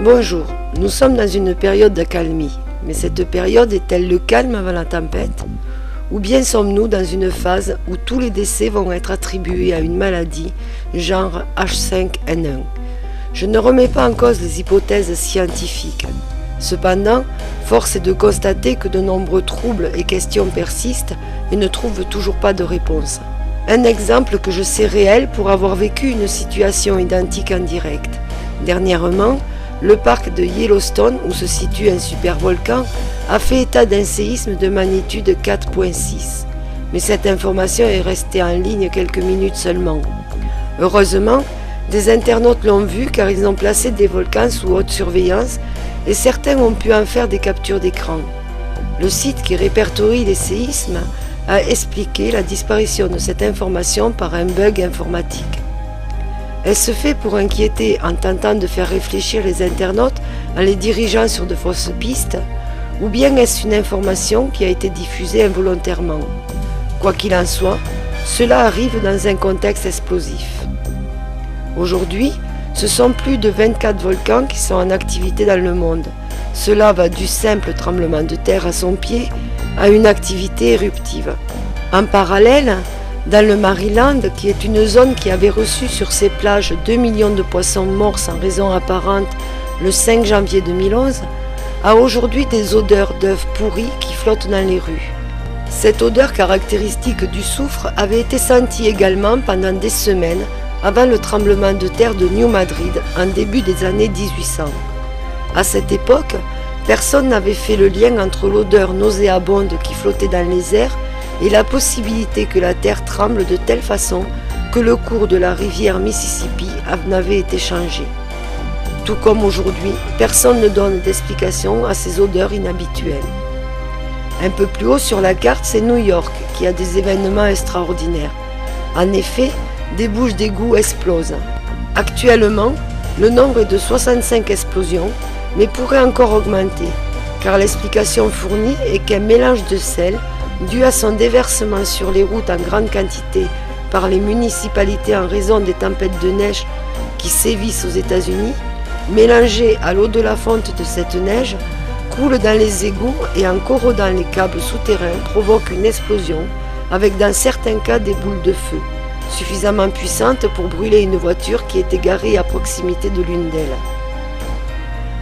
Bonjour, nous sommes dans une période d'accalmie, mais cette période est-elle le calme avant la tempête? Ou bien sommes-nous dans une phase où tous les décès vont être attribués à une maladie, genre H5N1? Je ne remets pas en cause les hypothèses scientifiques. Cependant, force est de constater que de nombreux troubles et questions persistent et ne trouvent toujours pas de réponse. Un exemple que je sais réel pour avoir vécu une situation identique en direct. Dernièrement, le parc de Yellowstone, où se situe un supervolcan, a fait état d'un séisme de magnitude 4.6. Mais cette information est restée en ligne quelques minutes seulement. Heureusement, des internautes l'ont vu car ils ont placé des volcans sous haute surveillance et certains ont pu en faire des captures d'écran. Le site qui répertorie les séismes a expliqué la disparition de cette information par un bug informatique. Elle se fait pour inquiéter en tentant de faire réfléchir les internautes en les dirigeant sur de fausses pistes, ou bien est-ce une information qui a été diffusée involontairement? Quoi qu'il en soit, cela arrive dans un contexte explosif. Aujourd'hui, ce sont plus de 24 volcans qui sont en activité dans le monde. Cela va du simple tremblement de terre à son pied à une activité éruptive. En parallèle, dans le Maryland, qui est une zone qui avait reçu sur ses plages 2 millions de poissons morts sans raison apparente le 5 janvier 2011, a aujourd'hui des odeurs d'œufs pourris qui flottent dans les rues. Cette odeur caractéristique du soufre avait été sentie également pendant des semaines avant le tremblement de terre de New Madrid en début des années 1800. À cette époque, personne n'avait fait le lien entre l'odeur nauséabonde qui flottait dans les airs et la possibilité que la terre tremble de telle façon que le cours de la rivière Mississippi n'avait été changé. Tout comme aujourd'hui, personne ne donne d'explication à ces odeurs inhabituelles. Un peu plus haut sur la carte, c'est New York qui a des événements extraordinaires. En effet, des bouches d'égout explosent. Actuellement, le nombre est de 65 explosions, mais pourrait encore augmenter, car l'explication fournie est qu'un mélange de sel, dû à son déversement sur les routes en grande quantité par les municipalités en raison des tempêtes de neige qui sévissent aux États-Unis, mélangé à l'eau de la fonte de cette neige, coule dans les égouts et en corrodant les câbles souterrains provoque une explosion avec dans certains cas des boules de feu, suffisamment puissantes pour brûler une voiture qui était garée à proximité de l'une d'elles.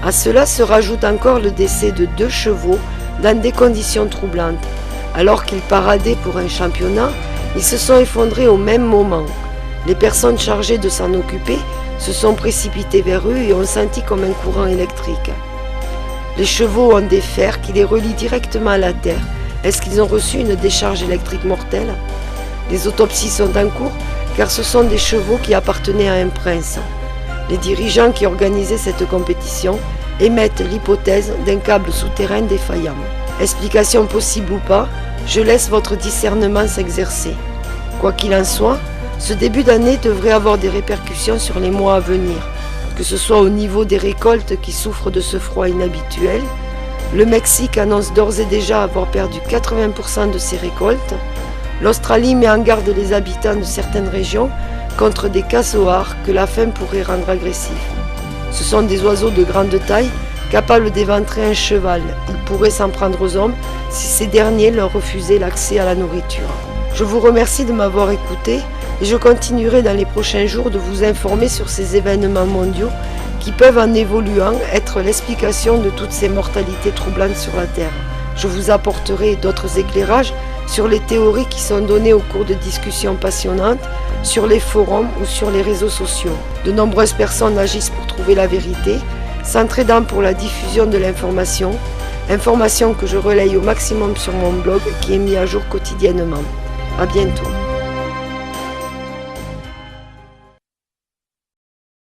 À cela se rajoute encore le décès de 2 chevaux dans des conditions troublantes. Alors qu'ils paradaient pour un championnat, ils se sont effondrés au même moment. Les personnes chargées de s'en occuper se sont précipitées vers eux et ont senti comme un courant électrique. Les chevaux ont des fers qui les relient directement à la terre. Est-ce qu'ils ont reçu une décharge électrique mortelle? Les autopsies sont en cours car ce sont des chevaux qui appartenaient à un prince. Les dirigeants qui organisaient cette compétition émettent l'hypothèse d'un câble souterrain défaillant. Explication possible ou pas, je laisse votre discernement s'exercer. Quoi qu'il en soit, ce début d'année devrait avoir des répercussions sur les mois à venir, que ce soit au niveau des récoltes qui souffrent de ce froid inhabituel. Le Mexique annonce d'ores et déjà avoir perdu 80% de ses récoltes. L'Australie met en garde les habitants de certaines régions contre des cassoirs que la faim pourrait rendre agressifs. Ce sont des oiseaux de grande taille capables d'éventrer un cheval. Ils pourraient s'en prendre aux hommes si ces derniers leur refusaient l'accès à la nourriture. Je vous remercie de m'avoir écouté et je continuerai dans les prochains jours de vous informer sur ces événements mondiaux qui peuvent en évoluant être l'explication de toutes ces mortalités troublantes sur la Terre. Je vous apporterai d'autres éclairages sur les théories qui sont données au cours de discussions passionnantes sur les forums ou sur les réseaux sociaux. De nombreuses personnes agissent pour trouver la vérité, s'entraidant pour la diffusion de l'information, information que je relaye au maximum sur mon blog qui est mis à jour quotidiennement. À bientôt.